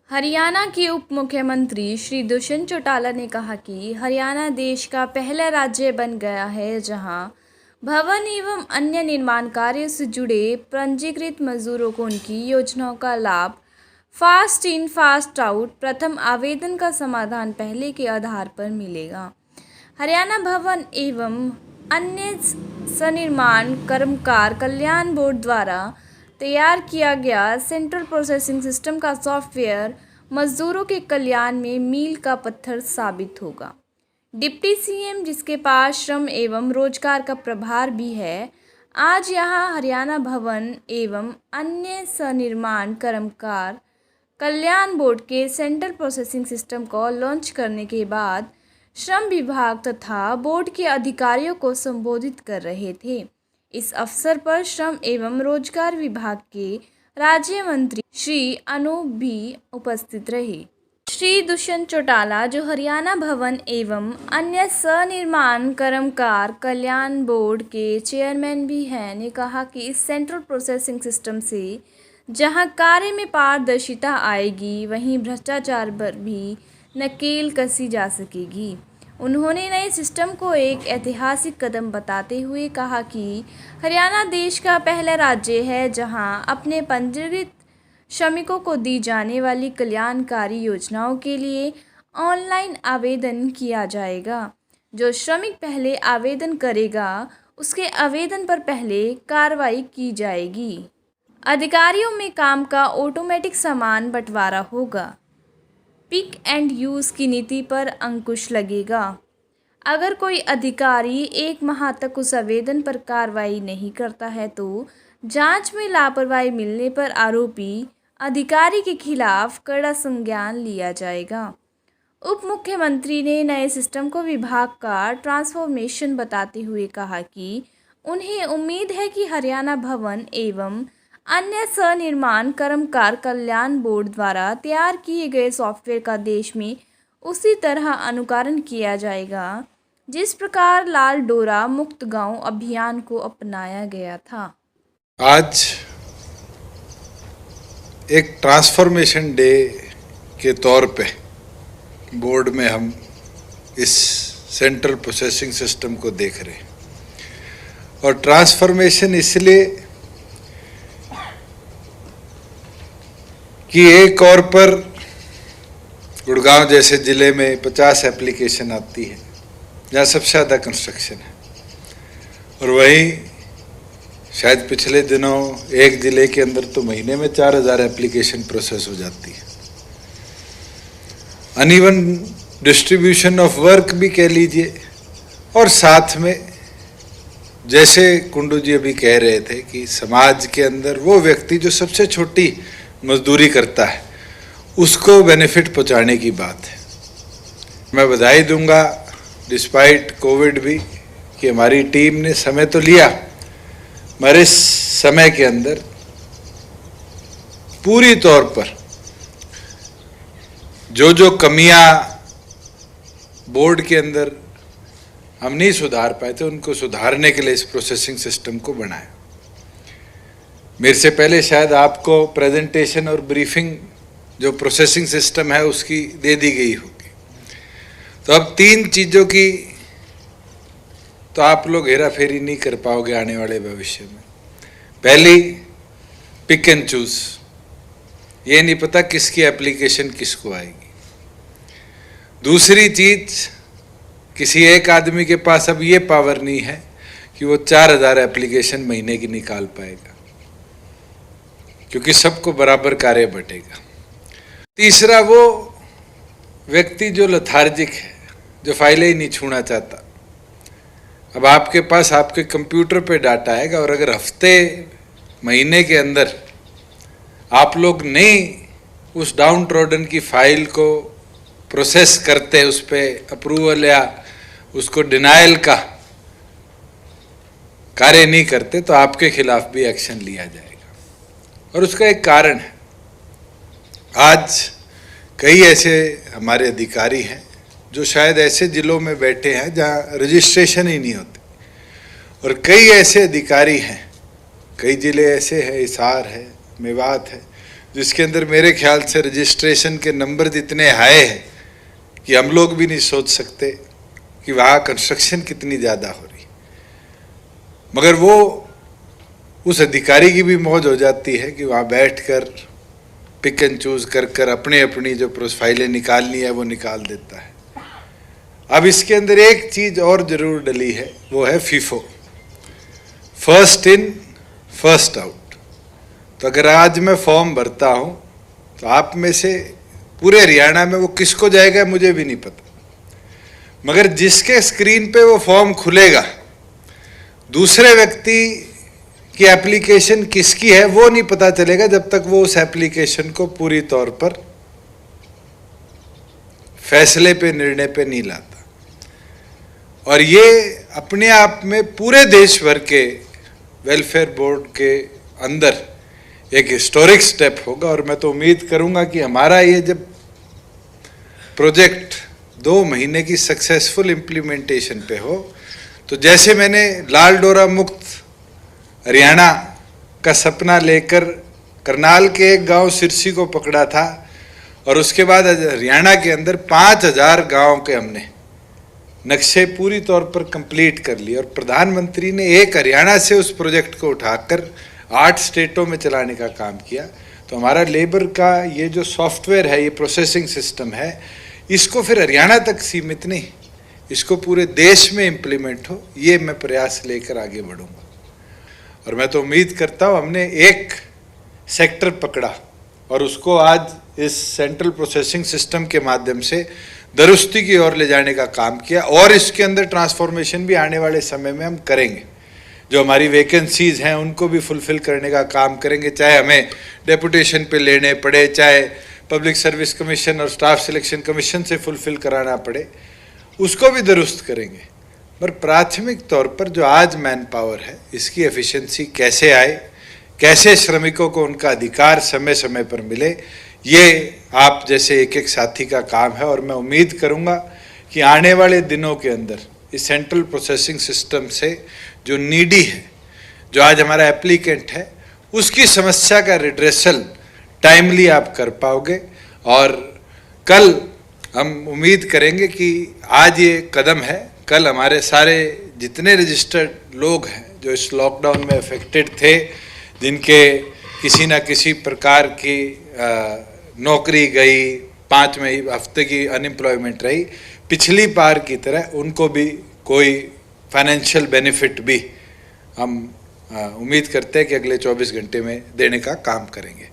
हरियाणा के उप मुख्यमंत्री श्री दुष्यंत चौटाला ने कहा कि हरियाणा देश का पहला राज्य बन गया है जहां भवन एवं अन्य निर्माण कार्यों से जुड़े पंजीकृत मजदूरों को उनकी योजनाओं का लाभ फास्ट इन फास्ट आउट प्रथम आवेदन का समाधान पहले के आधार पर मिलेगा। हरियाणा भवन एवं अन्य सनिर्माण कर्मकार कल्याण बोर्ड द्वारा तैयार किया गया सेंट्रल प्रोसेसिंग सिस्टम का सॉफ्टवेयर मजदूरों के कल्याण में मील का पत्थर साबित होगा। डिप्टी सीएम, जिसके पास श्रम एवं रोजगार का प्रभार भी है, आज यहां हरियाणा भवन एवं अन्य सनिर्माण कर्मकार कल्याण बोर्ड के सेंट्रल प्रोसेसिंग सिस्टम को लॉन्च करने के बाद श्रम विभाग तथा बोर्ड के अधिकारियों को संबोधित कर रहे थे। इस अवसर पर श्रम एवं रोजगार विभाग के राज्य मंत्री श्री अनूप भी उपस्थित रहे। श्री दुष्यंत चौटाला, जो हरियाणा भवन एवं अन्य सनिर्माण कर्मकार कल्याण बोर्ड के चेयरमैन भी हैं, ने कहा कि इस सेंट्रल प्रोसेसिंग सिस्टम से जहां कार्य में पारदर्शिता आएगी, वहीं भ्रष्टाचार पर भी नकेल कसी जा सकेगी। उन्होंने नए सिस्टम को एक ऐतिहासिक कदम बताते हुए कहा कि हरियाणा देश का पहला राज्य है जहां अपने पंजीकृत श्रमिकों को दी जाने वाली कल्याणकारी योजनाओं के लिए ऑनलाइन आवेदन किया जाएगा। जो श्रमिक पहले आवेदन करेगा, उसके आवेदन पर पहले कार्रवाई की जाएगी। अधिकारियों में काम का ऑटोमेटिक सामान बंटवारा होगा। पिक एंड यूज़ की नीति पर अंकुश लगेगा। अगर कोई अधिकारी 1 माह तक उस आवेदन पर कार्रवाई नहीं करता है तो जांच में लापरवाही मिलने पर आरोपी अधिकारी के खिलाफ कड़ा संज्ञान लिया जाएगा। उप मुख्यमंत्री ने नए सिस्टम को विभाग का ट्रांसफॉर्मेशन बताते हुए कहा कि उन्हें उम्मीद है कि हरियाणा भवन एवं अन्य सनिर्माण कर्मकार कल्याण बोर्ड द्वारा तैयार किए गए सॉफ्टवेयर का देश में उसी तरह अनुकरण किया जाएगा जिस प्रकार लाल डोरा मुक्त गांव अभियान को अपनाया गया था। आज एक ट्रांसफॉर्मेशन डे के तौर पे बोर्ड में हम इस सेंट्रल प्रोसेसिंग सिस्टम को देख रहे हैं और ट्रांसफॉर्मेशन इसलिए कि एक और पर गुड़गांव जैसे ज़िले में 50 एप्लीकेशन आती है जहाँ सबसे ज़्यादा कंस्ट्रक्शन है, और वहीं शायद पिछले दिनों एक ज़िले के अंदर तो महीने में 4000 एप्लीकेशन प्रोसेस हो जाती है। अनइवन डिस्ट्रीब्यूशन ऑफ वर्क भी कह लीजिए, और साथ में जैसे कुंडू जी अभी कह रहे थे कि समाज के अंदर वो व्यक्ति जो सबसे छोटी मजदूरी करता है उसको बेनिफिट पहुंचाने की बात है। मैं बधाई दूंगा डिस्पाइट कोविड भी कि हमारी टीम ने समय तो लिया, मगर इस समय के अंदर पूरी तौर पर जो कमियां बोर्ड के अंदर हम नहीं सुधार पाए थे, उनको सुधारने के लिए इस प्रोसेसिंग सिस्टम को बनाया। मेरे से पहले शायद आपको प्रेजेंटेशन और ब्रीफिंग जो प्रोसेसिंग सिस्टम है उसकी दे दी गई होगी। तो अब 3 चीज़ों की तो आप लोग हेरा फेरी नहीं कर पाओगे आने वाले भविष्य में। पहली, पिक एंड चूज, ये नहीं पता किसकी एप्लीकेशन किसको आएगी। दूसरी चीज, किसी एक आदमी के पास अब ये पावर नहीं है कि वो 4000 एप्लीकेशन महीने की निकाल पाएगा, क्योंकि सबको बराबर कार्य बटेगा। तीसरा, वो व्यक्ति जो लथार्जिक है, जो फाइलें ही नहीं छूना चाहता। अब आपके पास आपके कंप्यूटर पे डाटा आएगा, और अगर हफ्ते महीने के अंदर आप लोग नहीं उस डाउन ट्रोडन की फाइल को प्रोसेस करते, उस पर अप्रूवल या उसको डिनायल का कार्य नहीं करते, तो आपके खिलाफ भी एक्शन लिया जाएगा। और उसका एक कारण है, आज कई ऐसे हमारे अधिकारी हैं जो शायद ऐसे जिलों में बैठे हैं जहां रजिस्ट्रेशन ही नहीं होती, और कई ऐसे अधिकारी हैं, कई जिले ऐसे हैं, हिसार है, मेवात है, जिसके अंदर मेरे ख्याल से रजिस्ट्रेशन के नंबर इतने हाई हैं कि हम लोग भी नहीं सोच सकते कि वहाँ कंस्ट्रक्शन कितनी ज़्यादा हो रही। मगर वो उस अधिकारी की भी मौज हो जाती है कि वहाँ बैठकर पिक एंड चूज कर अपनी अपनी जो प्रोफाइलें निकालनी है वो निकाल देता है। अब इसके अंदर एक चीज़ और ज़रूर डली है, वो है FIFO, first in first out. तो अगर आज मैं फॉर्म भरता हूँ तो आप में से पूरे हरियाणा में वो किसको जाएगा मुझे भी नहीं पता, मगर जिसके स्क्रीन पे वो फॉर्म खुलेगा दूसरे व्यक्ति की एप्लीकेशन किसकी है वो नहीं पता चलेगा जब तक वो उस एप्लीकेशन को पूरी तौर पर फैसले पे, निर्णय पे नहीं लाता। और ये अपने आप में पूरे देश भर के वेलफेयर बोर्ड के अंदर एक हिस्टोरिक स्टेप होगा। और मैं तो उम्मीद करूंगा कि हमारा ये जब प्रोजेक्ट 2 महीने की सक्सेसफुल इम्प्लीमेंटेशन पे हो, तो जैसे मैंने लाल डोरा मुक्त हरियाणा का सपना लेकर करनाल के एक गांव सिरसी को पकड़ा था, और उसके बाद हरियाणा के अंदर 5000 गांव के हमने नक्शे पूरी तौर पर कंप्लीट कर लिए, और प्रधानमंत्री ने एक हरियाणा से उस प्रोजेक्ट को उठाकर 8 स्टेटों में चलाने का काम किया। तो हमारा लेबर का ये जो सॉफ्टवेयर है, ये प्रोसेसिंग सिस्टम है, इसको फिर हरियाणा तक सीमित नहीं, इसको पूरे देश में इम्प्लीमेंट हो, ये मैं प्रयास लेकर आगे बढ़ूंगा। और मैं तो उम्मीद करता हूँ, हमने एक सेक्टर पकड़ा और उसको आज इस सेंट्रल प्रोसेसिंग सिस्टम के माध्यम से दुरुस्ती की ओर ले जाने का काम किया, और इसके अंदर ट्रांसफॉर्मेशन भी आने वाले समय में हम करेंगे। जो हमारी वैकेंसीज हैं उनको भी फुलफिल करने का काम करेंगे, चाहे हमें डेपुटेशन पे लेने पड़े, चाहे पब्लिक सर्विस कमीशन और स्टाफ सिलेक्शन कमीशन से फुलफिल कराना पड़े, उसको भी दुरुस्त करेंगे। पर प्राथमिक तौर पर जो आज मैन पावर है, इसकी एफिशिएंसी कैसे आए, कैसे श्रमिकों को उनका अधिकार समय समय पर मिले, ये आप जैसे एक एक साथी का काम है। और मैं उम्मीद करूंगा कि आने वाले दिनों के अंदर इस सेंट्रल प्रोसेसिंग सिस्टम से जो नीडी है, जो आज हमारा एप्लीकेंट है, उसकी समस्या का रिड्रेसल टाइमली आप कर पाओगे। और कल हम उम्मीद करेंगे कि आज ये कदम है, कल हमारे सारे जितने रजिस्टर्ड लोग हैं जो इस लॉकडाउन में अफेक्टेड थे, जिनके किसी ना किसी प्रकार की नौकरी गई, 5वें हफ्ते की अनएम्प्लॉयमेंट रही, पिछली बार की तरह उनको भी कोई फाइनेंशियल बेनिफिट भी हम उम्मीद करते हैं कि अगले 24 घंटे में देने का काम करेंगे।